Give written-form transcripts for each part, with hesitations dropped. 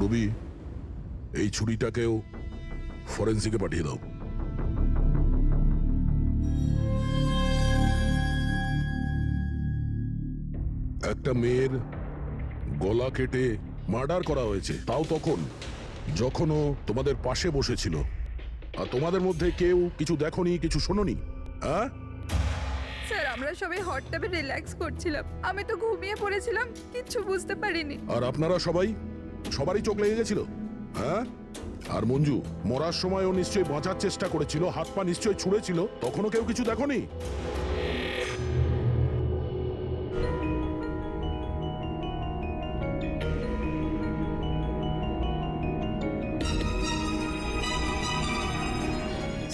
মুরবি, এই ছুরিটাকেও ফরেন্সিকে পাঠিয়ে দাও। একটা মেয়ের গলা কেটে মার্ডার করা হয়েছে, তাও তখন যখন ও তোমাদের পাশে বসেছিল। আর তোমাদের মধ্যে কেউ কিছু দেখোনি, কিছু শোনোনি? হ্যাঁ স্যার, আমরা সবাই হট টাবে রিল্যাক্স করছিলাম। আমি তো ঘুমিয়ে পড়েছিলাম, কিচ্ছু বুঝতে পারিনি। আর আপনারা সবারই চোখ লেগে গেছিল? হ্যাঁ। আর মঞ্জু মরার সময় ও নিশ্চয়ই বাঁচার চেষ্টা করেছিল, হাত পা নিশ্চয়ই ছুঁড়েছিল, তখনও কেউ কিছু দেখোনি?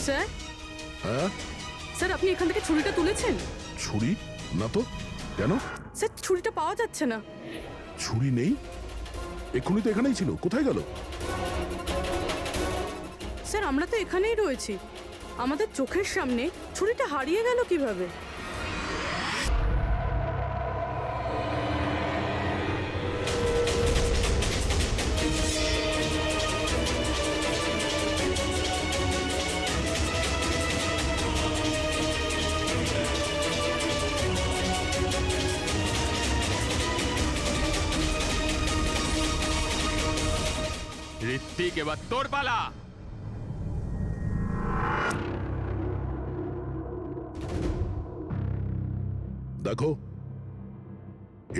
স্যার, হ্যাঁ। স্যার আপনি এখান থেকে ছুরিটা তুলেছেন? ছুরি না তো। কেন? স্যার ছুরিটা পাওয়া যাচ্ছে না। ছুরি নেই? এক্ষুনি তো এখানেই ছিল, কোথায় গেল? স্যার আমরা তো এখানেই রয়েছি, আমাদের চোখের সামনে ছুরিটা হারিয়ে গেল কিভাবে? ঋত্বিক, এবার তোর পালা। দেখো,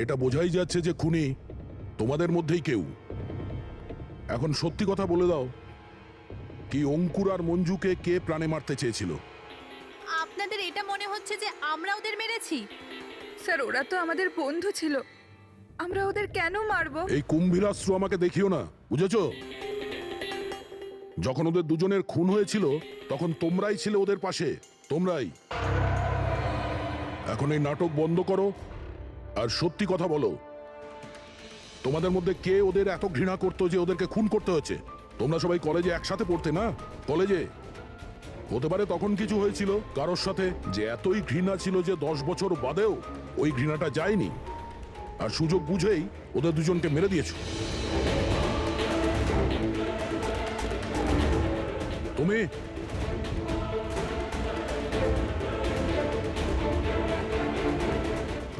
এটা বোঝাই যাচ্ছে যে খুনি তোমাদের মধ্যেই কেউ। এখন সত্যি কথা বলে দাও, কি অঙ্কুর আর মঞ্জুকে কে প্রাণে মারতে চেয়েছিল? আপনাদের এটা মনে হচ্ছে যে আমরা ওদের মেরেছি? স্যার, ওরা তো আমাদের বন্ধু ছিল, আমরা ওদের কেন মারবো? এই কুম্ভীরাশ্রু আমাকে দেখিও না, বুঝেছো? যখন ওদের দুজনের খুন হয়েছিল তখন তোমরাই ছিলে ওদের পাশে, তোমরাই। এখন এই নাটক বন্ধ করো আর সত্যি কথা বলো, তোমাদের মধ্যে কে ওদের এত ঘৃণা করতো যে ওদেরকে খুন করতে হয়েছে? তোমরা সবাই কলেজে একসাথে পড়তে না? কলেজে হতে পারে তখন কিছু হয়েছিল কারোর সাথে, যে এতই ঘৃণা ছিল যে 10 বছর বাদেও ওই ঘৃণাটা যায়নি, আর সুযোগ বুঝেই ওদের দুজনকে মেরে দিয়েছো। তুমি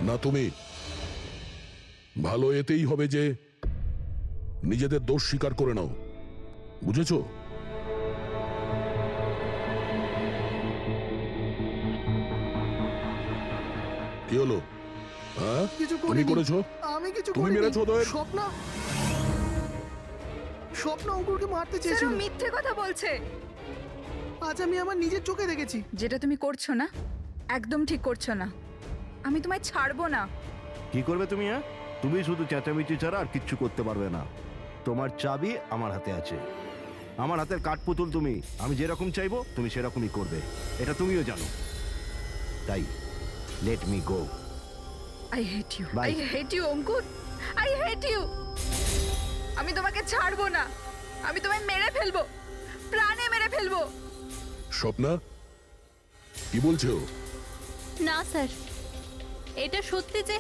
না, তুমি ভালো এতেই হবে যে নিজেদের দোষ স্বীকার করে নাও, বুঝেছো? কি হলো? হ্যাঁ, কিছু তুমি করিনি। করেছো? আমি কিছু তুমি করিনি। মেরেছো ওদের? স্বপ্ন অঙ্কুরকে মারতে স্যার, চেয়েছিল। ও মিথ্যে কথা বলছে। আজ আমি আমার নিজের চোখে দেখেছি। যেটা তুমি করছো না, একদম ঠিক করছো না। আমি তোমায় ছাড়বো না। কি করবে তুমি? হ্যাঁ, তুমি শুধু চেঁচামেচি ছাড়া আর কিচ্ছু করতে পারবে না। তোমার চাবি আমার হাতে আছে, আমার হাতের কাঠপুতুল তুমি। আমি যেরকম চাইবো তুমি সেরকমই করবে, এটা তুমিও জানো। তাই let me go. I hate you, Bye. I hate you Ankur, I hate you. আমি তোমাকে ছাড়বো না, আমি তোমায় মেরে ফেলবো, প্রাণে মেরে ফেলবো। স্বপ্না, কি বলছো? না স্যার, এটা সত্যি যে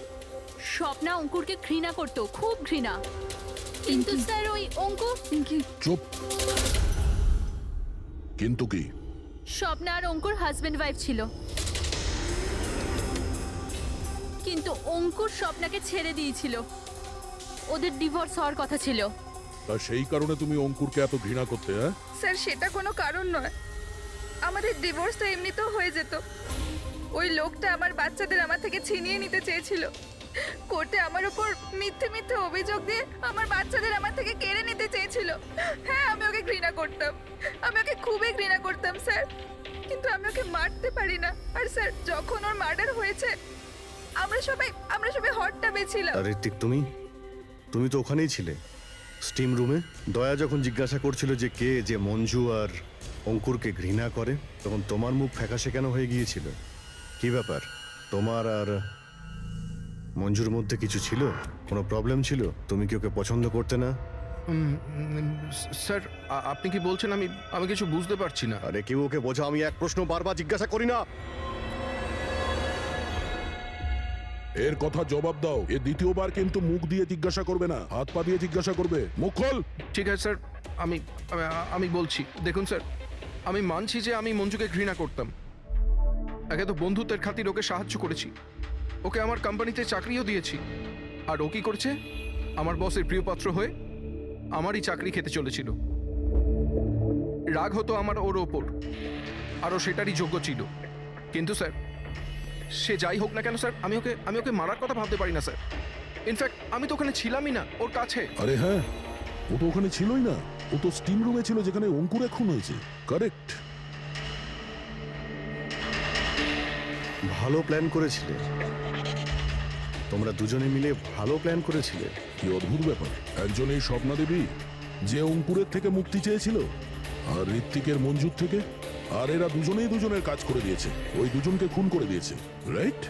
স্বপ্না অঙ্কুরকে ঘৃণা করতো, খুব ঘৃণা। কিন্তু স্যার ওই অঙ্কুর, পিঙ্কি, চুপ। কিন্তু কি? স্বপ্না আর অঙ্কুর হাজবেন্ড ওয়াইফ ছিল, কিন্তু অঙ্কুর স্বপ্নাকে ছেড়ে দিয়েছিল। ওদের ডিভোর্স হওয়ার কথা ছিল। তা সেই কারণে তুমি অঙ্কুরকে এত ঘৃণা করতে? হ্যাঁ, স্যার সেটা কোনো কারণ নয়। আমাদের ডিভোর্স তো এমনিতেও হয়ে যেত। ওই লোকটা আমার বাচ্চাদের আমার থেকে ছিনিয়ে নিতে চেয়েছিল। কোর্টে আমার উপর মিথ্যে মিথ্যে অভিযোগ দিয়ে আমার বাচ্চাদের আমার থেকে কেড়ে নিতে চেয়েছিল। হ্যাঁ, আমি ওকে ঘৃণা করতাম, আমি ওকে খুবই ঘৃণা করতাম স্যার, কিন্তু আমি ওকে মারতে পারি না। আর স্যার, যখন ওর মার্ডার হয়েছে আমরা সবাই হট টাবে ছিলাম। আর ঋত্বিক, তুমি তো ওখানেই ছিলে, স্টিম রুমে। দয়া যখন জিজ্ঞাসা করছিল যে কে যে মঞ্জু আর অঙ্কুরকে ঘৃণা করে, তখন তোমার মুখ ফ্যাকাশে কেন হয়ে গিয়েছিল? কি ব্যাপার? তোমার আর মঞ্জুর মধ্যে কিছু ছিল? কোনো প্রবলেম ছিল? তুমি কি ওকে পছন্দ করতে না? স্যার, আপনি কি বলছেন? আমি কিছু বুঝতে পারছি না। আরে কেউ ওকে বোঝা, আমি এক প্রশ্ন বারবার জিজ্ঞাসা করি না। এর কথা জবাব দাও। এ দ্বিতীয়বার কিন্তু মুখ দিয়ে জিজ্ঞাসা করবে না, হাত পা দিয়ে জিজ্ঞাসা করবে। মুখ খোল। ঠিক আছে স্যার, আমি আমি বলছি। দেখুন স্যার, আমি মানছি যে আমি মঞ্জুকে ঘৃণা করতাম। একে তো বন্ধুত্বের খাতির ওকে সাহায্য করেছি, ওকে আমার কোম্পানিতে চাকরিও দিয়েছি। আর ও কি করছে? আমার বসের প্রিয়পাত্র হয়ে আমারই চাকরি খেতে চলেছিল। রাগ হতো আমার ওর ওপর, আর ও সেটারই যোগ্য ছিল। কিন্তু স্যার, সে যাই হোক না কেন স্যার, আমি ওকে মারার কথা ভাবতে পারি না স্যার। ইনফ্যাক্ট আমি তো ওখানে ছিলামই না, ওর কাছে। আরে হ্যাঁ, ও তো ওখানে ছিলই না। ও তো স্টিম রুমে ছিল যেখানে অঙ্কুরে খুন হয়েছে। কারেক্ট। ভালো প্ল্যান করেছিলে, তোমরা দুজনে মিলে ভালো প্ল্যান করেছিলে। কি অদ্ভুত ব্যাপার, একজন এই স্বপ্না দেবী যে অঙ্কুরের থেকে মুক্তি চেয়েছিল, আর ঋত্বিকের মঞ্জুর থেকে, আর এরা দুজনেই দুজনের কাজ করে দিয়েছে, ওই দুজনকে খুন করে দিয়েছে, রাইট?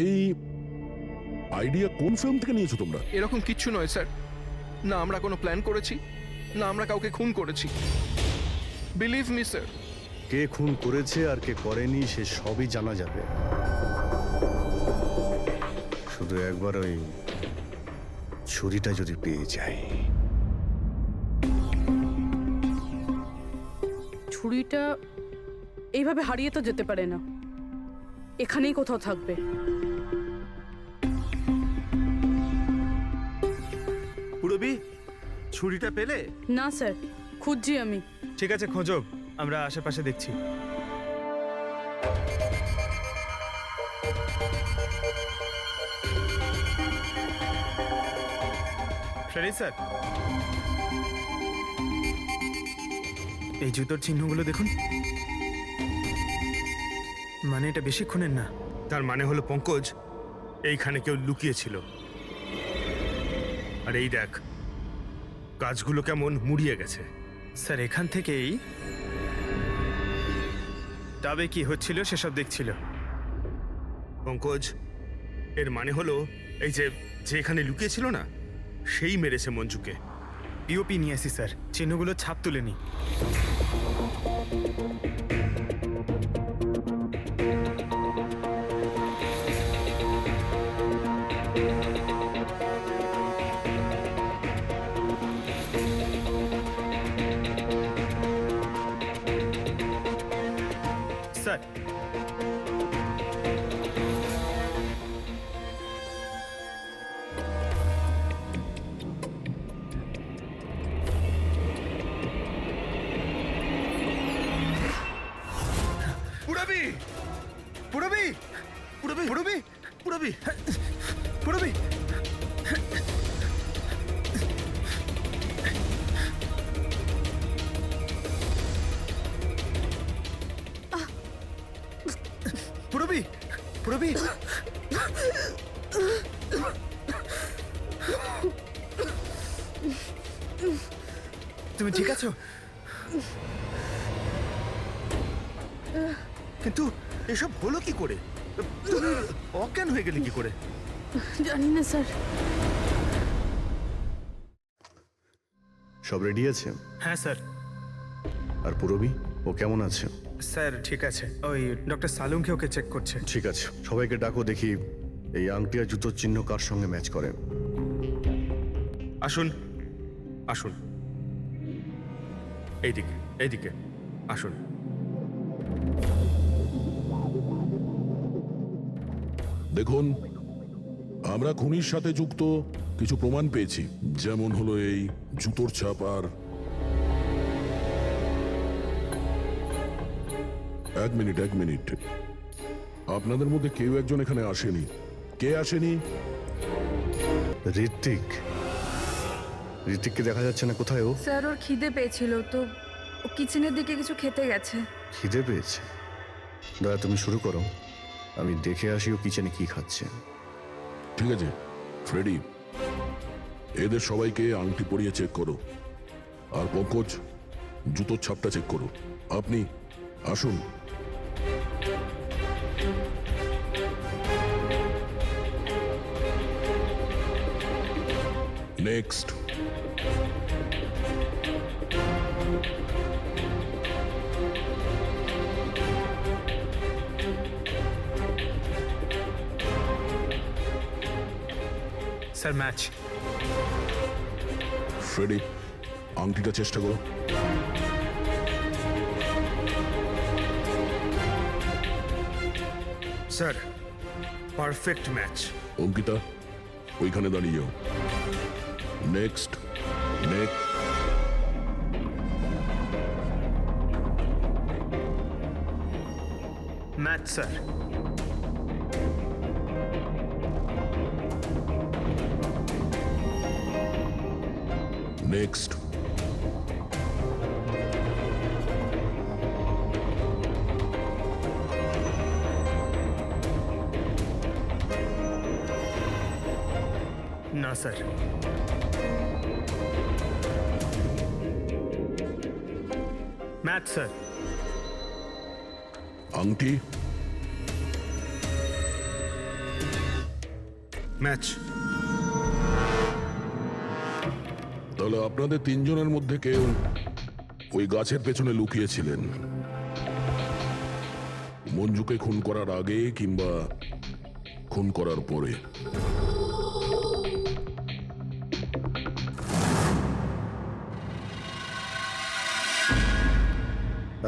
এই আইডিয়া কোন ফিল্ম থেকে নিয়েছো তোমরা? এরকম কিচ্ছু নয় স্যার। না আমরা কোনো প্ল্যান করেছি, না আমরা কাউকে খুন করেছি। Believe me sir. কে খুন করেছে আর কে করেনি সে সবই জানা যাবে। শুধু একবার ওই ছুরিটা যদি পেয়ে যায়। ছুরিটা এইভাবে হারিয়ে তো যেতে পারে না, এখানেই কোথাও থাকবে। পুরবি, ছুরিটা পেলে? না স্যার, খুঁজছি আমি। ঠিক আছে, খোঁজো, আমরা আশেপাশে দেখছি। Ready sir? এই জুতোর চিহ্নগুলো দেখুন। মানে এটা বেশিক্ষণের না। তার মানে হলো পঙ্কজ এইখানে কেউ লুকিয়েছিল। আর এই দেখ, গাছগুলো কেমন মুড়িয়ে গেছে। স্যার এখান থেকেই তবে কি হচ্ছিল সেসব দেখছিল। পঙ্কজ, এর মানে হলো এই যে এখানে লুকিয়েছিল না, সেই মেরেছে মঞ্জুকে। পিওপি নিয়ে আসি স্যার, চিহ্নগুলো ছাপ তুলেনি। স্যার পুরবি, পুরবি, পুরবি, পুরবি, পুরবি, পুরবি। পুরবি, পুরবি। তুমি ঠিক আছো? কিন্তু এসব হলো কি করে? তুমি অজ্ঞান হয়ে গেলে কি করে? জানি না স্যার। সব রেডি আছে? হ্যাঁ স্যার। আর পুরবি, ও কেমন আছে? স্যার ঠিক আছে, ওই ডক্টর সালুংকে ওকে চেক করছে। ঠিক আছে, সবাইকে ডাকো, দেখি এই আংটি আর জুতোর চিহ্ন কার সঙ্গে ম্যাচ করে। আসুন, আসুন, এইদিকে, এইদিকে আসুন। দেখুন, আমরা খুনির সাথে যুক্ত কিছু প্রমাণ পেয়েছি, যেমন হলো এই জুতোর ছাপ। আর এক মিনিট, আপনাদের মধ্যে কেউ একজন এখানে আসেনি। কে আসেনি? ঋত্বিক। ঋত্বিককে দেখা যাচ্ছে না, কোথায় ও? স্যার ওর খিদে পেয়েছিল তো ও কিচেনের দিকে কিছু খেতে গেছে। খিদে পেয়েছে? দয়া, তুমি শুরু করো, আমি দেখে আসি ও কিচেনে কি খাচ্ছে। ঠিক আছে ফ্রেডি, এদের সবাইকে আংটি পরিয়ে চেক করো। আর পঙ্কজ, জুতোর ছাপটা চেক করো। আপনি আসুন। নেক্সট। Sir match. ফ্রেডি, আংটিটা চেষ্টা করো। Sir perfect match. অঙ্কিতা, ওইখানে দাঁড়িয়ে যাও। Next. Next. Match sir. Next. না স্যার। Match sir. আংটি। ম্যাচ। তাহলে আপনাদের তিনজনের মধ্যে কেউ ওই গাছের পেছনে লুকিয়েছিলেন, মঞ্জুকে খুন করার আগে কিংবা খুন করার পরে।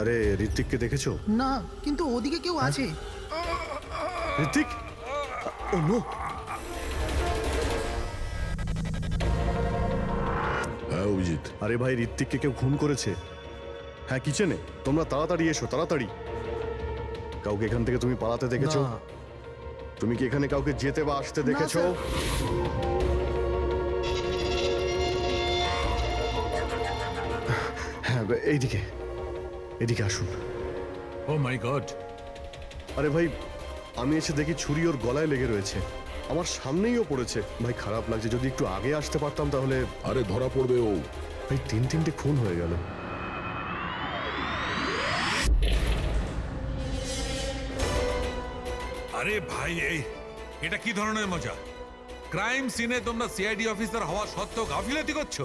আরে ঋত্বিককে দেখেছো? না, কিন্তু ওদিকে কেউ আছে। ঋত্বিক, ও নো। হ্যাঁ অভিজিৎ। আরে ভাই, ঋত্বিককে কেউ খুন করেছে। হ্যাঁ, কিচেনে। তোমরা তাড়াতাড়ি এসো, তাড়াতাড়ি। কাউকে এখান থেকে তুমি পালাতে দেখেছো? না। তুমি কি এখানে কাউকে যেতে বা আসতে দেখেছো? স্যার। হ্যাঁ, এইদিকে, এদিকে আসুন। ও মাই গড! আরে ভাই, আমি এসে দেখি ছুরি ওর গলায় লেগে রয়েছে। আমার সামনেই ও পড়েছে। ভাই খারাপ লাগছে, যদি একটু আগে আসতে পারতাম তাহলে। আরে ধরা পড়বে ও। ভাই তিনটে খুন হয়ে গেল। আরে ভাই, এটা কি ধরনের মজা? ক্রাইম সিনে তোমরা সিআইডি অফিসার হওয়া সত্ত্বেও গাফিলতি করছো।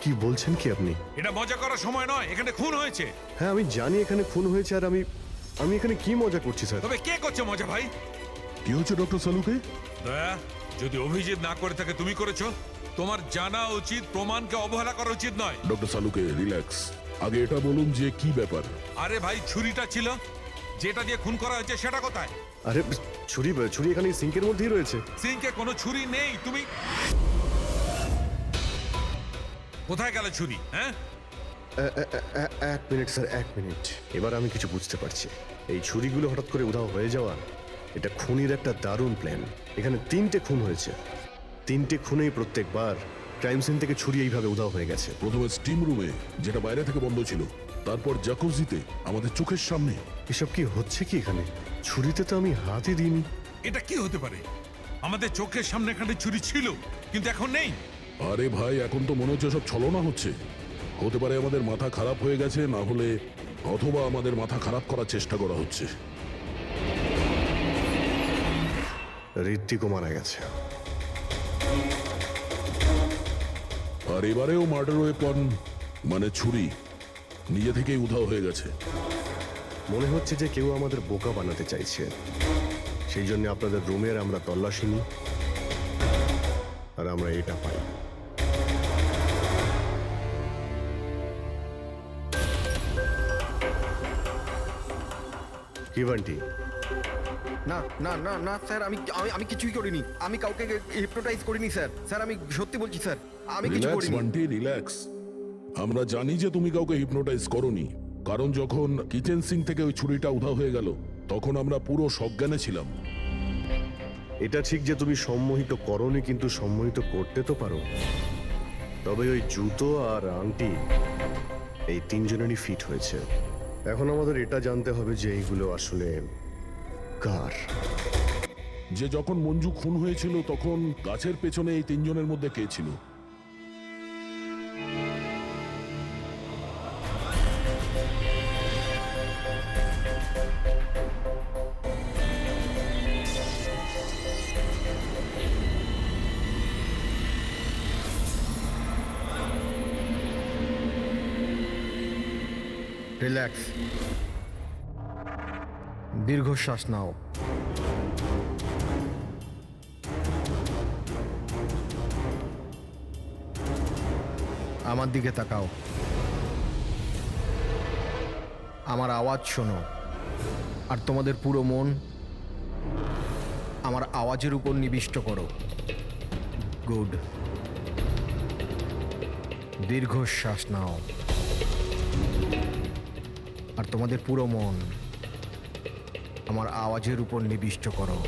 কি বলছেন কি আপনি? এটা মজা করার সময় নয়, এখানে খুন হয়েছে। হ্যাঁ আমি জানি এখানে খুন হয়েছে, আর আমি এখানে কি মজা করছি স্যার? তবে কে করছে মজা ভাই? কি হচ্ছে ডক্টর সালুকে? দয়া, যদি অভিজিৎ না করে থাকে তুমি করেছো। তোমার জানা উচিত প্রমাণকে অবহেলা করা উচিত নয়। ডক্টর সালুকে রিল্যাক্স। আগে এটা বলুন যে কি ব্যাপার। আরে ভাই, ছুরিটা ছিল, যেটা দিয়ে খুন করা হয়েছে সেটা কোথায়? আরে ছুরি এখানে সিঙ্কের মধ্যেই রয়েছে। সিঙ্কে কোনো ছুরি নেই। তুমি কোথায় গেল ছুরি? হ্যাঁ, এক মিনিট স্যার, এক মিনিট। এবার আমি কিছু বুঝতে পারছি। এই ছুরিগুলো হঠাৎ করে উধাও হয়ে যাওয়া, এটা খুনির একটা দারুণ প্ল্যান। এখানে 3টে খুন হয়েছে, 3টে খুনেই প্রত্যেকবার ক্রাইম সিন থেকে ছুরি এইভাবে উধাও হয়ে গেছে। প্রথমে স্টিম রুমে, যেটা বাইরে থেকে বন্ধ ছিল, তারপর জাকুজিতে, আমাদের চোখের সামনে। এসব কি হচ্ছে কি এখানে? ছুরিতে তো আমি হাতই দিইনি। এটা কি হতে পারে? আমাদের চোখের সামনে এখানে ছুরি ছিল, কিন্তু এখন নেই। আরে ভাই, এখন তো মনে হচ্ছে সব ছলনা হচ্ছে। হতে পারে আমাদের মাথা খারাপ হয়ে গেছে, না হলে অথবা আমাদের মাথা খারাপ করার চেষ্টা করা হচ্ছে। ঋত্বিকও মারা গেছে। আর এবারেও মার্ডার ওয়েপন মানে ছুরি নিজে থেকেই উধাও হয়ে গেছে। মনে হচ্ছে যে কেউ আমাদের বোকা বানাতে চাইছে। সেই জন্য আপনাদের রুমের আমরা তল্লাশি নিই, আর আমরা এটা পাই। কি বান্টি? না না না না স্যার, আমি কিছুই করিনি। আমি কাউকে হিপনোটাইজ করিনি স্যার। স্যার আমি সত্যি বলছি স্যার, আমি কিছু রিল্যাক্স করিনি। বান্টি, রিল্যাক্স। আমরা জানি যে তুমি কাউকে হিপনোটাইজ করোনি, কারণ যখন কিচেন সিঙ্ক থেকে ওই ছুরিটা উধাও হয়ে গেল, তখন আমরা পুরো সজ্ঞানে ছিলাম। এটা ঠিক যে তুমি সম্মোহিত করনি, কিন্তু সম্মোহিত করতে তো পারো। তবে ওই জুতো আর আংটি এই 3জনেরই ফিট হয়েছে। এখন আমাদের এটা জানতে হবে যে এইগুলো আসলে কার। যে যখন মঞ্জু খুন হয়েছিল তখন গাছের পেছনে এই 3জনের মধ্যে কে ছিল? রিল্যাক্স, দীর্ঘশ্বাস নাও। আমার দিকে তাকাও, আমার আওয়াজ শোনো, আর তোমাদের পুরো মন আমার আওয়াজের উপর নিবিষ্ট করো। গুড। দীর্ঘশ্বাস নাও, আর তোমাদের পুরো মন আমার আওয়াজের উপর নিবিষ্ট করো।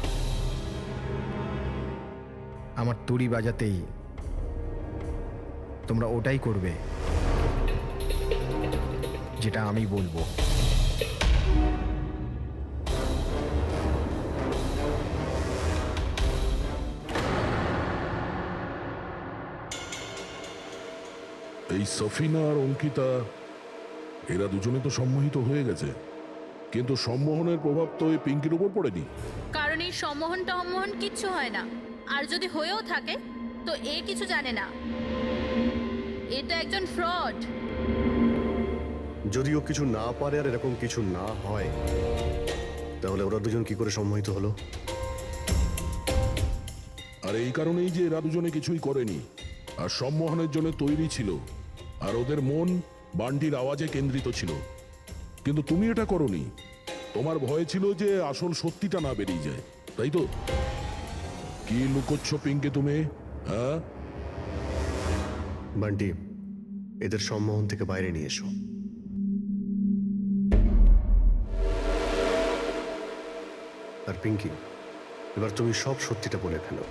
আমার তুড়ি বাজাতেই তোমরা ওটাই করবে যেটা আমি বলবো। এই সফিনা আর অঙ্কিতা এরা দুজনে তো সম্মোহিত হয়ে গেছে, কিন্তু সম্মোহনের প্রভাব তো এই পিঙ্কির উপর পড়েনি। কারণ এই সম্মোহন টম্মোহন কিচ্ছু হয় না, আর যদি হয়েও থাকে তো এ কিছু জানে না। এটা একজন ফ্রড। যদিও কিছু না পারে আর এরকম কিছু না হয়, তাহলে ওরা দুজন কি করে সম্মোহিত হলো? আর এই কারণেই যে এরা দুজনে কিছুই করেনি, আর সম্মোহনের জন্য তৈরি ছিল, আর ওদের মন বান্টির আওয়াজে কেন্দ্রিত ছিল। কিন্তু তুমি এটা করনি, তোমার ভয় ছিল যে আসল সত্যিটা না বেরিয়ে যায়, তাই তো? কি লুকোচ্ছ পিঙ্কি তুমি, হ্যাঁ? বান্টি, এদের সম্মোহন থেকে বাইরে নিয়ে এসো। আর পিঙ্কি, এবার তুমি সব সত্যিটা বলে ফেলো।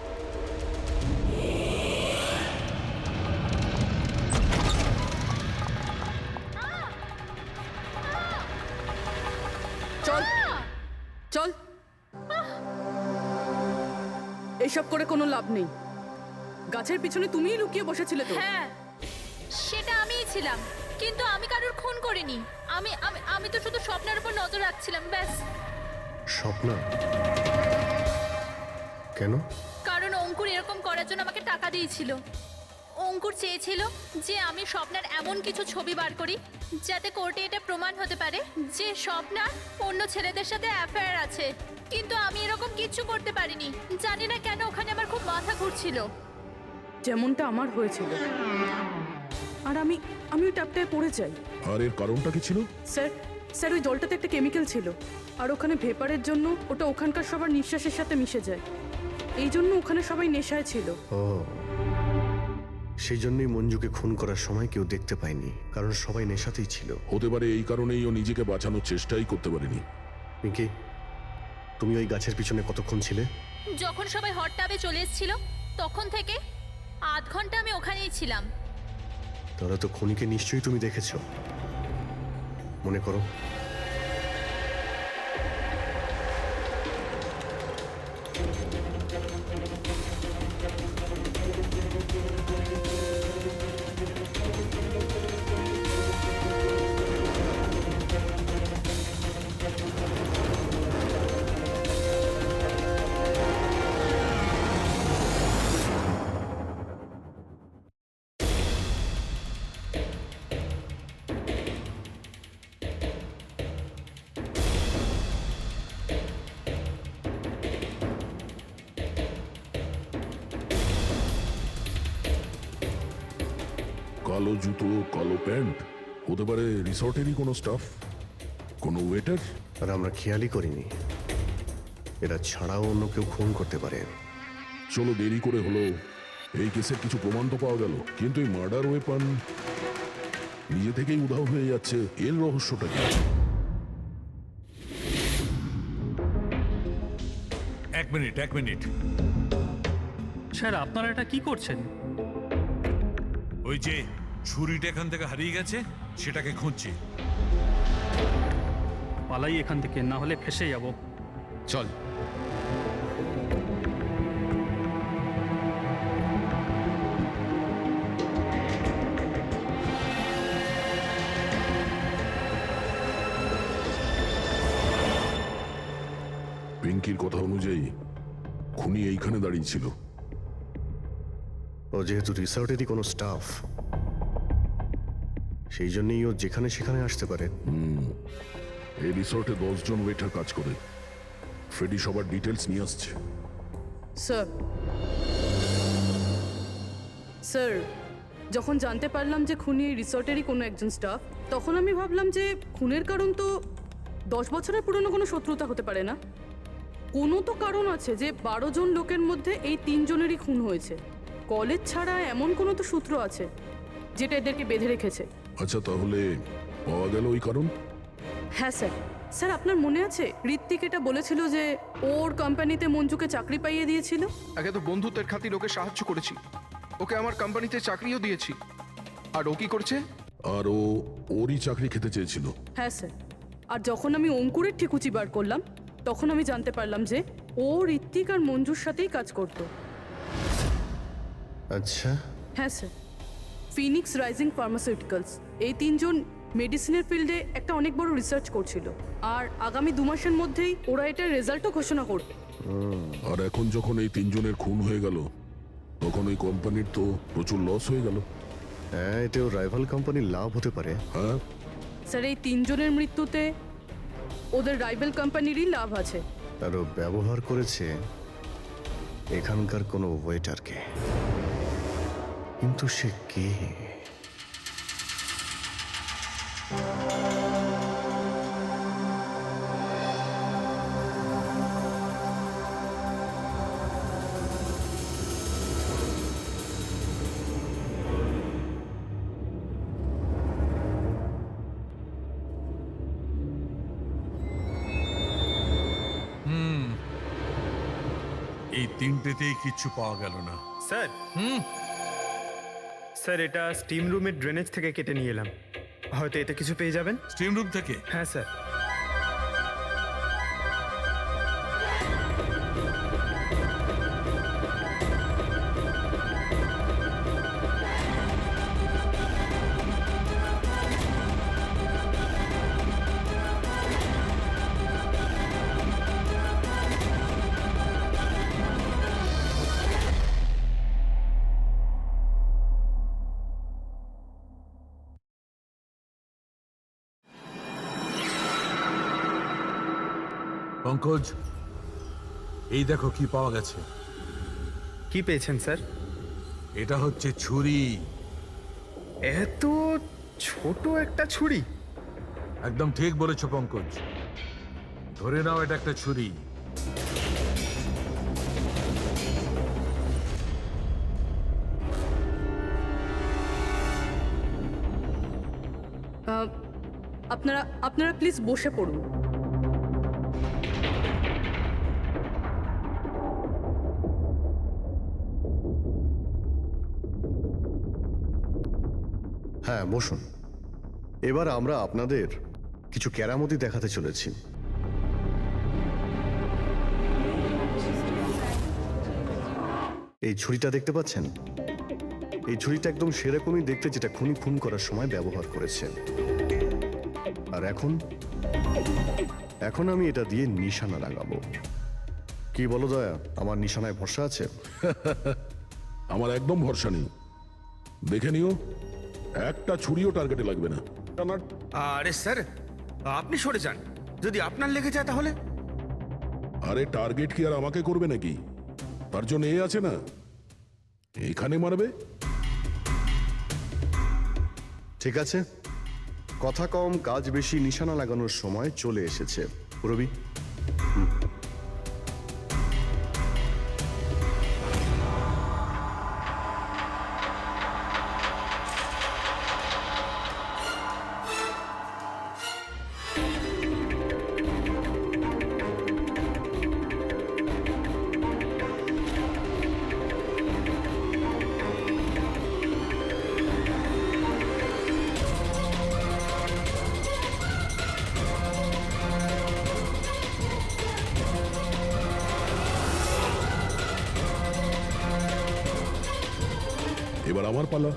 চল চল, এইসব করে কোনো লাভ নেই। গাছের পিছনে তুমিই লুকিয়ে বসেছিলে তো? হ্যাঁ, সেটা আমিই ছিলাম, কিন্তু আমি কারোর খুন করিনি। আমি আমি আমি তো শুধু স্বপ্নের উপর নজর রাখছিলাম, ব্যাস। স্বপ্না? কেন? কারণ অঙ্কুর এরকম করার জন্য আমাকে টাকা দিয়েছিল। অঙ্কুর চেয়েছিল যে আমি স্বপ্নার এমন কিছু ছবি বার করি যাতে কোর্টে এটা প্রমাণ হতে পারে যে স্বপ্নার অন্য ছেলেদের সাথে অ্যাফেয়ার আছে। কিন্তু আমি এরকম কিচ্ছু করতে পারিনি। জানি না কেন ওখানে আমার খুব মাথা ঘুরছিল। যেমনটা আমার হয়েছিল। আর আমি ওই ট্যাপটায় পড়ে যাই। আর এর কারণটা কি ছিল? স্যার ওই জলটাতে একটা কেমিক্যাল ছিল, আর ওখানে ভেপারের জন্য ওটা ওখানকার সবার নিঃশ্বাসের সাথে মিশে যায়। এই জন্য ওখানে সবাই নেশায় ছিল। ও, সেই জন্যই মঞ্জুকে খুন করার সময় কেউ দেখতে পায়নি, কারণ সবাই নেশাতেই ছিল। হতে পারে এই কারণেই ও নিজেকে বাঁচানোর চেষ্টাই করতে পারেনি। পিঙ্কি, তুমি ওই গাছের পিছনে কতক্ষণ ছিলে? যখন সবাই হট টাবে চলে এসেছিল তখন থেকে আধ ঘন্টা আমি ওখানেই ছিলাম। তাহলে তো খুনিকে নিশ্চয়ই তুমি দেখেছো, মনে করো। কালো জুতো, কালো প্যান্ট, হতে পারে রিসর্টেরই কোনো স্টাফ, কোনো ওয়েটার। আর আমরা খেয়ালই করিনি এরা ছাড়াও অন্য কেউ খুন করতে পারে। চলো, দেরি করে হলো, এই কেসের কিছু প্রমাণ তো পাওয়া গেল, কিন্তু এই মার্ডার ওয়েপন নিজে থেকেই উধাও হয়ে যাচ্ছে। এর রহস্যটা কি? এক মিনিট। স্যার, আপনারা এটা কি করছেন? ওই যে ছুরিটা এখান থেকে হারিয়ে গেছে সেটাকে খুঁজছি। পালাই এখান থেকে, না হলে ফেসে যাব। চল। পিঙ্কির কথা অনুযায়ী খুনি এইখানে দাঁড়িয়ে ছিল। ও যেহেতু রিসর্টেরই কোনো স্টাফ, সেই জন্যই ও যেখানে সেখানে আসতে পারে। এই রিসর্টে 10 জন ওয়েটার কাজ করে। ফ্রেডি সবার ডিটেলস নিয়ে আসছে। স্যার যখন জানতে পারলাম যে খুনি এই রিসর্টেরই কোনো একজন স্টাফ, তখন আমি ভাবলাম যে খুনের কারণ তো 10 বছরের পুরনো কোনো শত্রুতা হতে পারে না। কোনো তো কারণ আছে যে 12 জন লোকের মধ্যে এই 3 জনেরই খুন হয়েছে। কলেজ ছাড়া এমন কোনো তো সূত্র আছে যেটা এদেরকে বেঁধে রেখেছে। আচ্ছা, তাহলে পাওয়া গেল ওই কারণ? হ্যাঁ স্যার। স্যার, আপনার মনে আছে ঋত্বিক এটা বলেছিল যে ওর কোম্পানিতে মঞ্জুকে চাকরি পাইয়ে দিয়েছিল? একে তো বন্ধুত্বের খাতির ওকে সাহায্য করেছি, ওকে আমার কোম্পানিতে চাকরিও দিয়েছি। আর ও কি করছে? আর ওরই চাকরি খেতে চেয়েছিল। হ্যাঁ স্যার। আর যখন আমি অঙ্কুরের ঠিকুচি বার করলাম, তখন আমি জানতে পারলাম যে ও ঋত্বিক আর মঞ্জুর সাথেই কাজ করত। আচ্ছা, হ্যাঁ স্যার। ফিনিক্স রাইজিং ফার্মাসিউটিক্যালস, এই 3 জন মেডিসিনের ফিল্ডে একটা অনেক বড় রিসার্চ করছিল, আর আগামী 2 মাসের মধ্যেই ওরা এটার রেজাল্টও ঘোষণা করবে। আর এখন যখন এই 3 জনের খুন হয়ে গেল, তখন ওই কোম্পানির তো প্রচুর লস হয়ে গেল। হ্যাঁ, এতেও রাইভাল কোম্পানির লাভ হতে পারে। হ্যাঁ, স্যার, এই 3 জনের মৃত্যুতে ওদের রাইভাল কোম্পানিরই লাভ আছে। আরও ব্যবহার করেছে এখানকার কোনো ওয়েটারকে। কিন্তু সে কে? এই তিনটেতেই কিচ্ছু পাওয়া গেল না। স্যার, স্যার এটা স্টিম রুমের ড্রেনেজ থেকে কেটে নিয়ে এলাম, হয়তো এতে কিছু পেয়ে যাবেন। স্টিম রুম থেকে? হ্যাঁ স্যার। পঙ্কজ, এই দেখো কি পাওয়া গেছে। কি পেয়েছেন স্যার? এটা হচ্ছে ছুরি। এত ছোট একটা ছুরি? একদম ঠিক বলেছো পঙ্কজ, ধরে নাও এটা একটা ছুরি। আপনারা প্লিজ বসে পড়ুন। হ্যাঁ, বসুন। এবার আমরা আপনাদের কিছু কেরামতি দেখাতে চলেছি। এই ছুরিটা দেখতে পাচ্ছেন? এই ছুরিটা একদম সেরকমই দেখতে যেটা খুনি খুন করার সময় ব্যবহার করেছে। আর এখন আমি এটা দিয়ে নিশানা লাগাবো। কি বলো দয়া, আমার নিশানায় ভরসা আছে? আমার একদম ভরসা নেই। দেখে নিও, একটা ছুরিও টার্গেটে লাগবে না। আরে স্যার, আপনি সরে যান, যদি আপনার লেগে যায় তাহলে? আরে টার্গেট কি আর আমাকে করবে নাকি? তার জন্য এ আছে না, এখানে মারবে। ঠিক আছে, কথা কম কাজ বেশি, নিশানা লাগানোর সময় চলে এসেছে। রবি, এবার আমার পালা।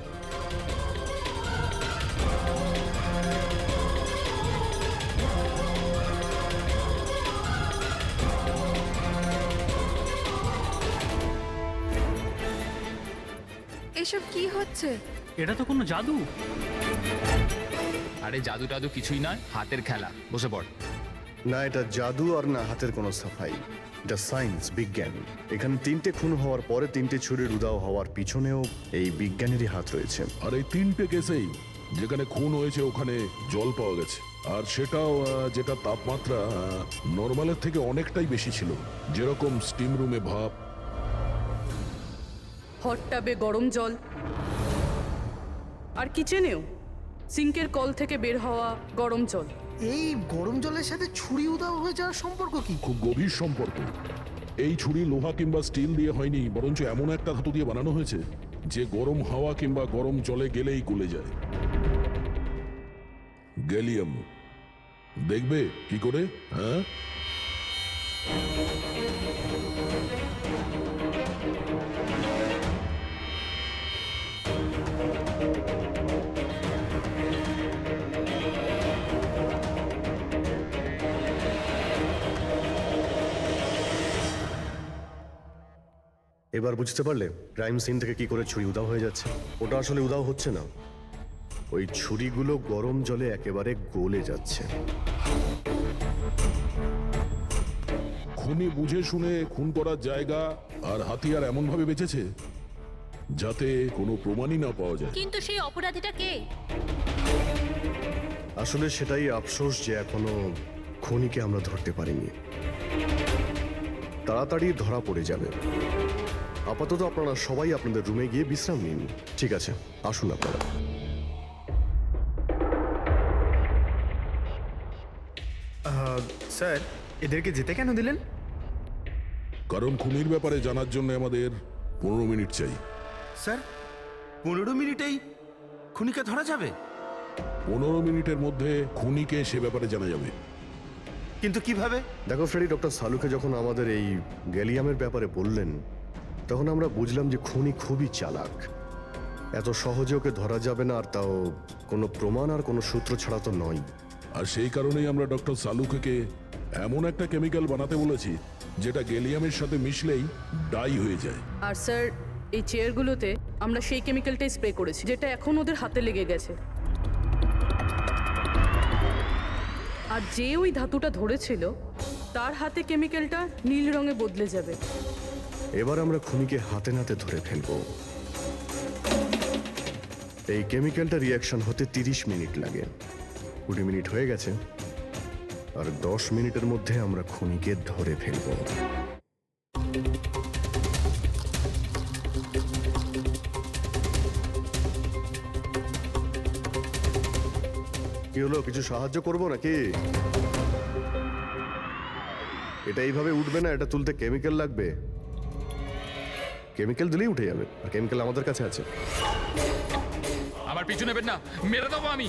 এসব কি হচ্ছে? এটা তো কোনো জাদু। আরে জাদু টাদু কিছুই নয়, হাতের খেলা। বসে পড়। না এটা জাদু আর না হাতের কোনো সাফাই। এটা সায়েন্স, বিজ্ঞান। এখানে 3টে খুন হওয়ার পরে 3টে ছুরির উদাও হওয়ার পিছনেও এই বিজ্ঞানেরই হাত রয়েছে। আর এই 3টে কেসেই যেখানে খুন হয়েছে ওখানে জল পাওয়া গেছে, আর সেটাও যেটা তাপমাত্রা নর্মালের থেকে অনেকটাই বেশি ছিল, যেরকম স্টিম রুমে ভাপ, হট টাবে গরম জল, আর কিচেনেও সিঙ্কের কল থেকে বের হওয়া গরম জল। এই গরম জলের সাথে ছুরি উধাও হয়ে যাওয়ার সম্পর্ক কি? খুব গভীর সম্পর্ক। এই ছুরি লোহা কিংবা স্টিল দিয়ে হয়নি, বরঞ্চ এমন একটা ধাতু দিয়ে বানানো হয়েছে যে গরম হাওয়া কিংবা গরম জলে গেলেই গলে যায়। গ্যালিয়াম। দেখবে কি করে? হ্যাঁ, এবার বুঝতে পারলে ক্রাইম সিন থেকে কি করে ছুরি উদাও হয়ে যাচ্ছে? ওটা আসলে উদাও হচ্ছে না, ওই ছুরিগুলো গরম জলে একেবারে গলে যাচ্ছে। খুনি বুঝে শুনে খুন করার জায়গা আর হাতিয়ার এমন ভাবে বেঁচেছে যাতে কোনো প্রমাণই না পাওয়া যায়। কিন্তু সেই অপরাধীটা কে? আসলে সেটাই আফসোস যে এখনো খুনিকে আমরা ধরতে পারিনি। তাড়াতাড়ি ধরা পড়ে যাবে। আপাতত আপনারা সবাই আপনাদের রুমে গিয়ে বিশ্রাম নিন। ঠিক আছে, আসুন আপনারা। স্যার, এদেরকে যেতে কেন দিলেন? কারণ খুনির ব্যাপারে জানার জন্য আমাদের 15 মিনিট চাই। স্যার 15 মিনিটেই খুনিকে ধরা যাবে? 15 মিনিটের মধ্যে খুনিকে সে ব্যাপারে জানা যাবে। কিন্তু কিভাবে? দেখো ফ্রেডি, ডক্টর সালুকে যখন আমাদের এই গ্যালিয়ামের ব্যাপারে বললেন তখন আমরা বুঝলাম যে খুনি খুবই চালাক। এত সহজে ওকে ধরা যাবে না, আর তাও কোনো প্রমাণ আর কোনো সূত্র ছাড়া তো নয়। আর সেই কারণেই আমরা ডক্টর সালুকে এমন একটা কেমিক্যাল বানাতে বলেছি যেটা গ্যালিয়ামের সাথে মিশলেই ডাই হয়ে যায়। আর স্যার, এই চেয়ারগুলোতে আমরা সেই কেমিক্যালটাই স্প্রে করেছি যেটা এখন ওদের হাতে লেগে গেছে। আর যে ওই ধাতুটা ধরেছিল তার হাতে কেমিক্যালটা নীল রঙে বদলে যাবে। এবার আমরা খুনিকে হাতে নাতে ধরে ফেলবো। এই কেমিক্যালটা রিয়াকশন হতে 30 মিনিট লাগে। 20 মিনিট হয়ে গেছে, আর 10 মিনিটের মধ্যে আমরা খুনিকে ধরে ফেলবো। কি হলো, কিছু সাহায্য করবো নাকি? এটা এইভাবে উঠবে না, এটা তুলতে কেমিক্যাল লাগবে। কেমিক্যাল দিলেই উঠে যাবে, আর কেমিক্যাল আমাদের কাছে আছে। আমার পিছু নেবেন না, মেরে দেবো আমি।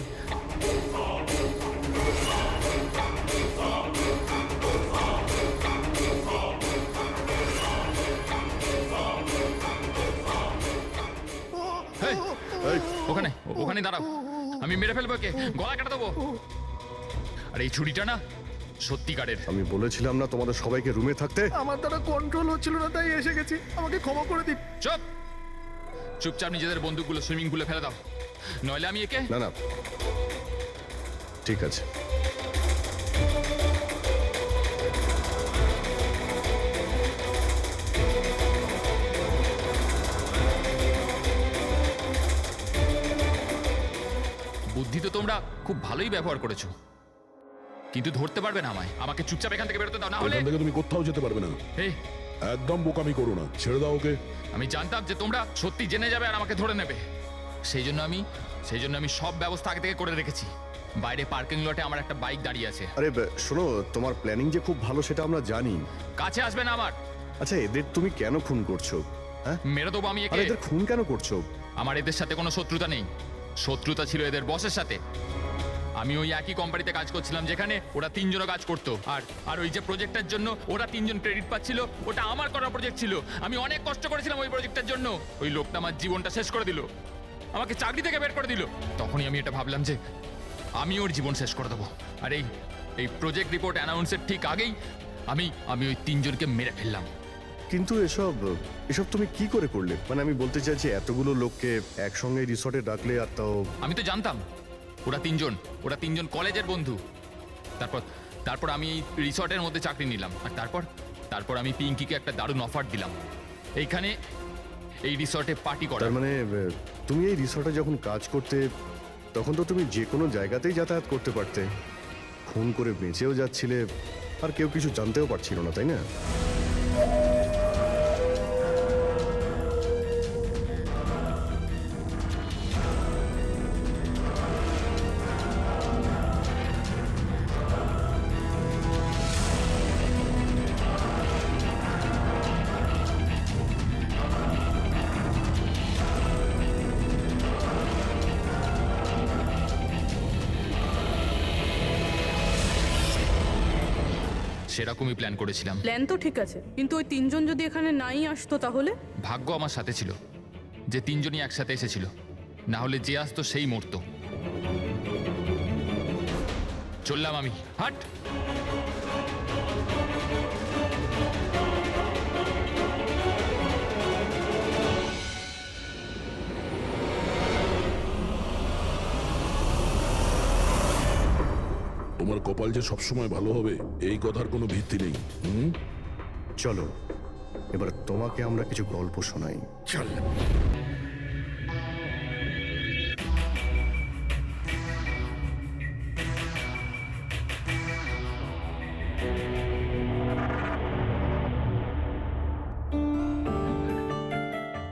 ওখানে ওখানে দাঁড়াও, আমি মেরে ফেলবো, কে গলা কেটে দেবো। আর এই ছুরিটা না সত্যিকারের। আমি বলেছিলাম না তোমাদের সবাইকে রুমে থাকতে? আমার দ্বারা কন্ট্রোল হচ্ছিল না, তাই এসে গেছি। আমাকে ক্ষমা করে দিন। চুপ, চুপচাপ নিজেদের বন্দুকগুলো সুইমিং পুলে ফেলে দাও, নইলে আমি একে। না না, ঠিক আছে। বুদ্ধি তো তোমরা খুব ভালোই ব্যবহার করেছো, কিন্তু ধরতে পারবে না আমায়। আমাকে চুপচাপ এখান থেকে বেরোতে দাও, না হলে এখান থেকে তুমি কোথাও যেতে পারবে না। এই, একদম বোকামি করো না, ছেড়ে দাও ওকে। আমি জানতাম যে তোমরা সত্যি জেনে যাবে আর আমাকে ধরে নেবে। সেই জন্য আমি সব ব্যবস্থা আগে থেকে করে রেখেছি। বাইরে পার্কিং লটে আমার একটা বাইক দাঁড়িয়ে আছে। আরে শোনো, তোমার প্ল্যানিং যে খুব ভালো সেটা আমরা জানি। কাছে আসবে না আমার। আচ্ছা, এদের তুমি কেন খুন করছো? হ্যাঁ, মেরে দেবো আমি আর একে। এদের খুন কেন করছো? আমার এদের সাথে কোনো শত্রুতা নেই, শত্রুতা ছিল এদের বসের সাথে। আমি ওই একই কোম্পানিতে কাজ করছিলাম যেখানে ওরা 3 জনও কাজ করতো, আর ওই যে প্রজেক্টের জন্য ওরা 3 জন ক্রেডিট পাচ্ছিল, ওটা আমার করা প্রজেক্ট ছিল। আমি অনেক কষ্ট করেছিলাম ওই প্রজেক্টের জন্য। ওই লোকটা আমার জীবনটা শেষ করে দিল, আমাকে চাকরি থেকে বের করে দিল। তখনই আমি এটা ভাবলাম যে আমি ওর জীবন শেষ করে দেবো। আর এই প্রজেক্ট রিপোর্ট অ্যানাউন্সের ঠিক আগেই আমি ওই 3 জনকে মেরে ফেললাম। কিন্তু এসব তুমি কি করে করলে? মানে আমি বলতে চাইছি, এতগুলো লোককে একসঙ্গে রিসর্টে ডাকলে, আর তাও। আমি তো জানতাম ওরা 3 জন কলেজের বন্ধু। তারপর আমি এই রিসর্টের মধ্যে চাকরি নিলাম, আর তারপর তারপর আমি পিঙ্কিকে একটা দারুণ অফার দিলাম, এইখানে এই রিসর্টে পার্টি করার। তার মানে তুমি এই রিসর্টে যখন কাজ করতে তখন তো তুমি যে কোনো জায়গাতেই যাতায়াত করতে পারতে, খুন করে বেঁচেও যাচ্ছিলে, আর কেউ কিছু জানতেও পারছিল না, তাই না? সেরকমই প্ল্যান করেছিলাম। প্ল্যান তো ঠিক আছে, কিন্তু ওই তিনজন যদি এখানে নাই আসতো তাহলে? ভাগ্য আমার সাথে ছিল যে তিনজনই একসাথে এসেছিল, না হলে যে আসতো সেই মরতো। চললাম আমি, হাট। তোমার কপাল যে সবসময় ভালো হবে এই কথার কোনো ভিত্তি নেই। চলো এবার তোমাকে আমরা কিছু গল্প শোনাই। চল।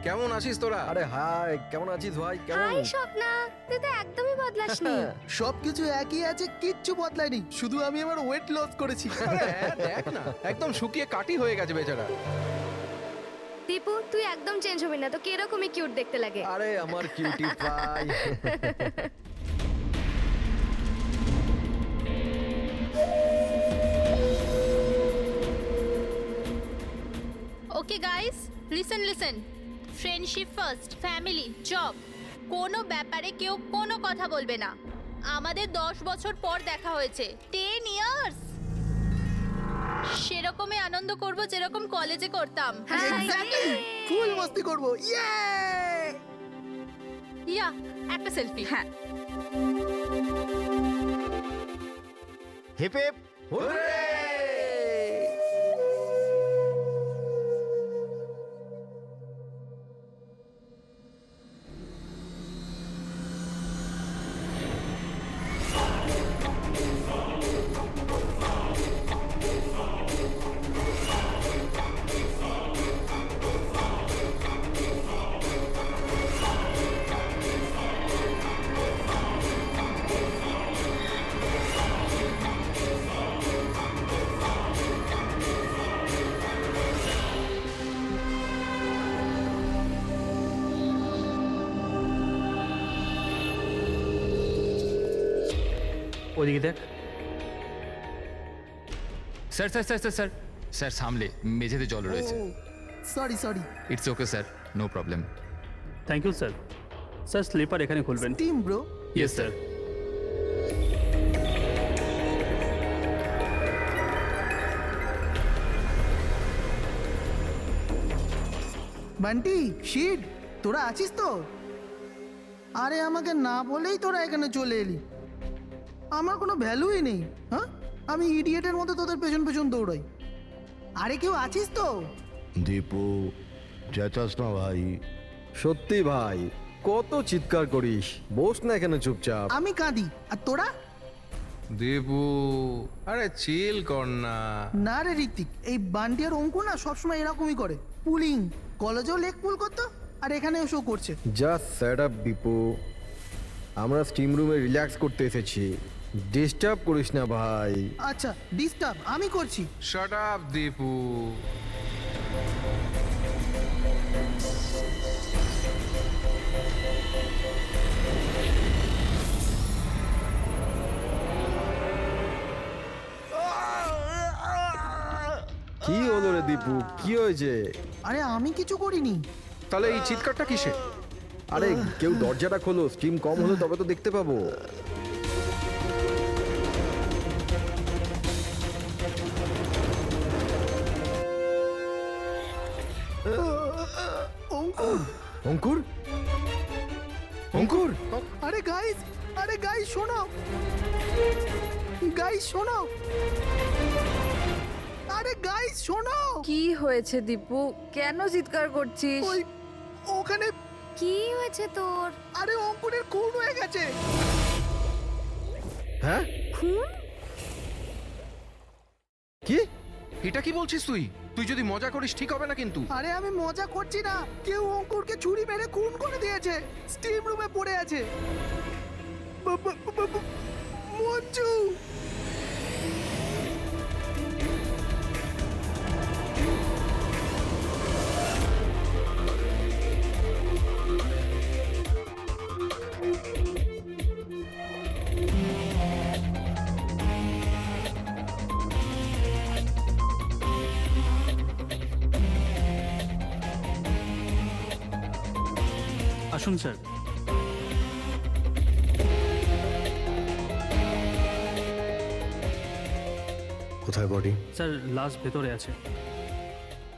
কেমন আছিস তোরা? আরে হাই, কেমন আছিস ভাই? কেমন? হাই স্বপ্না, তুই তো একদমই বদলাসনি। সবকিছু একই আছে, কিচ্ছু বদলায়নি, শুধু আমি আমার ওয়েট লস করেছি। দেখ না, একদম শুকিয়ে কাটি হয়ে গেছে বেচারা। দীপু, তুই একদম চেঞ্জ হবি না, তো কিরকমই কিউট দেখতে লাগে। আরে আমার cutie pie. Okay guys, listen. Friendship first, family, job, কোনো ব্যাপারে কেউ কোনো কথা বলবে না। আমাদের 10 বছর পর দেখা হয়েছে, 10 ইয়ার্স। সেরকমই আনন্দ করব যেরকম কলেজে করতাম। ফুল মস্তি করব। ইয়া, একটা সেলফি। হ্যাঁ, হিপ হিপ হুররে! ওদিকে দেখ। Sir sir sir sir sir sir সামলে, মেঝেতে জল রয়েছে। Sorry. It's okay sir, no problem. Thank you sir. Sir slipper এখানে খুলবেন। Team bro. Yes sir. Bunty, shit, তোরা আছিস তো? আরে আমাকে না বলেই তোরা এখানে চলে এলি। আমার কোনো ভ্যালুই নেই। হ্যাঁ, আমি ইডিয়েটের মতো তোদের পেছন পেছন দৌড়াই। আরে কেউ আছিস তো? দীপু, চেঁচাস না ভাই। সত্যি ভাই, কত চিৎকার করিস? বস না এখানে চুপচাপ। আমি কাঁদি আর তোরা? দেবু, আরে চিল কর না। না রে ঋত্বিক, এই বান্টি আর অঙ্কুর না সবসময় এরকমই করে। পুলিং, কলেজেও লেগ পুল করতো আর এখানে এসেও করছে। জাস্ট সেট আপ দীপু, আমরা স্টিম রুমে রিল্যাক্স করতে এসেছি, ডিস্টার্ব করিস না ভাই। আচ্ছা, ডিস্টার্ব আমি করছি। Shut up Dipu. কি হলো রে দীপু, কি হয়েছে? আরে আমি কিছু করিনি। তাহলে এই চিৎকারটা কিসে? আরে কেউ দরজাটা খোলো, স্টিম কম হলে তবে তো দেখতে পাবো। অঙ্কুর, অঙ্কুর! আরে গাইস শোনো। গাইস শোনো। আরে গাইস শোনো, কি হয়েছে দীপু? কেন চিৎকার করছিস? ওই ওখানে কি হয়েছে তোর? আরে অঙ্কুরের খুন হয়ে গেছে। হ্যাঁ খুন? কি? এটা কি বলছিস তুই? তুই যদি মজা করিস ঠিক হবে না কিন্তু। আরে আমি মজা করছি না, কেউ অঙ্কুরকে ছুরি মেরে খুন করে দিয়েছে, স্টিম রুমে পড়ে আছে। মঞ্জু, আসুন স্যার। কোথায় বডি? স্যার লাশ ভেতরে আছে।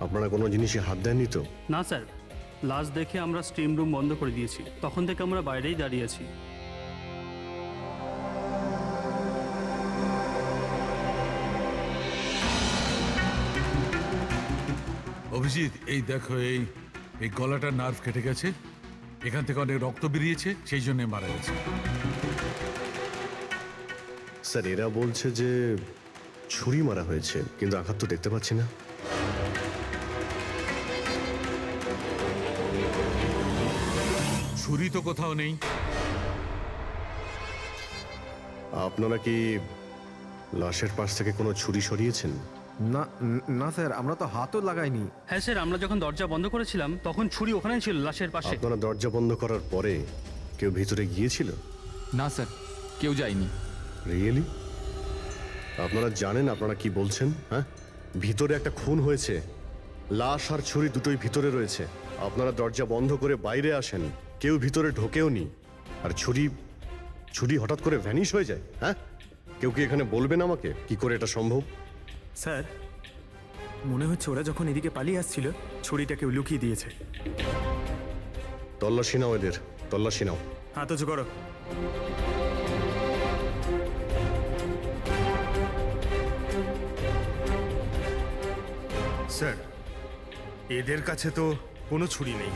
আপনারা কোনো জিনিসে হাত দেননি তো? না স্যার, লাশ দেখে আমরা স্টিম রুম বন্ধ করে দিয়েছি, তখন থেকে আমরা বাইরেই দাঁড়িয়ে আছি। অভিজিৎ, এই দেখো, এই এই গলাটার নার্ভ কেটে গেছে, এখান থেকে অনেক রক্ত বেরিয়েছে, সেই জন্য মারা গেছে। স্যার এরা বলছে যে ছুরি মারা হয়েছে, কিন্তু আঘাত তো দেখতে পাচ্ছি না। ছুরি তো কোথাও নেই। আপনারা কি লাশের পাশ থেকে কোনো ছুরি সরিয়েছেন? না না স্যার, আমরা তো হাতও লাগাইনি। হ্যাঁ স্যার, আমরা যখন দরজা বন্ধ করেছিলাম তখন ছুরি ওখানেই ছিল লাশের পাশে। আপনারা দরজা বন্ধ করার পরে কেউ ভিতরে গিয়েছিল? না স্যার, কেউ যায়নি। রিয়েলি? আপনারা জানেন আপনারা কি বলছেন? হ্যাঁ, ভিতরে একটা খুন হয়েছে, লাশ আর ছুরি দুটোই ভিতরে রয়েছে। আপনারা দরজা বন্ধ করে বাইরে আসেন, কেউ ভিতরে ঢোকেও নি, আর ছুরি হঠাৎ করে ভ্যানিশ হয়ে যায়। হ্যাঁ, কেউ কি এখানে বলবেন আমাকে কি করে এটা সম্ভব? স্যার, মনে হচ্ছে ওরা যখন এদিকে পালিয়ে আসছিল ছুরিটা কেউ লুকিয়ে দিয়েছে। তল্লাশি নাও এদের, তল্লাশি নাও। হাত উঁচু করো। স্যার, এদের কাছে তো কোনো ছুরি নেই।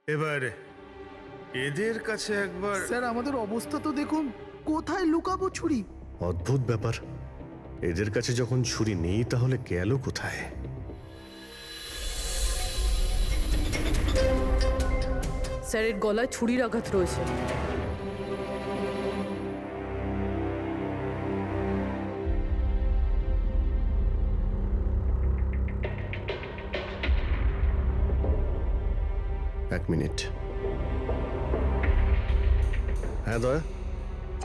এবার এদের কাছে একবার। স্যার আমাদের অবস্থা তো দেখুন, কোথায় লুকাবো ছুরি? অদ্ভুত ব্যাপার, এদের কাছে যখন ছুরি নেই তাহলে গেল কোথায়? স্যারের গলায় ছুরির আঘাত রয়েছে। এক মিনিট। হ্যাঁ দয়া,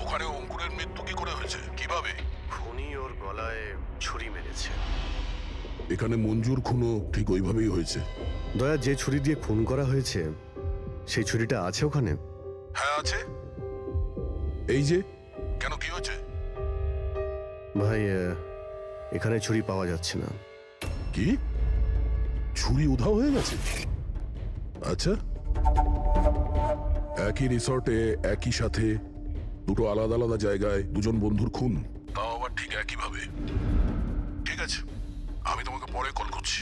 ওখানে অঙ্কুরের মৃত্যু কি করে হয়েছে, কিভাবে? খুনি ওর গলায় ছুরি মেরেছে। এখানে মঞ্জুর খুনও ঠিক ওইভাবেই হয়েছে। দয়া, যে ছুরি দিয়ে খুন করা হয়েছে সেই ছুরিটা আছে ওখানে? হ্যাঁ আছে। এই যে, কেন কি হয়েছে? ভাই, এখানে ছুরি পাওয়া যাচ্ছে না। কি? ছুরি উধাও হয়ে গেছে? আচ্ছা, একই রিসর্টে একই সাথে দুটো আলাদা আলাদা জায়গায় দুজন বন্ধুর খুন, তাও আবার ঠিক একইভাবে। ঠিক আছে, আমি তোমাকে পরে কল করছি।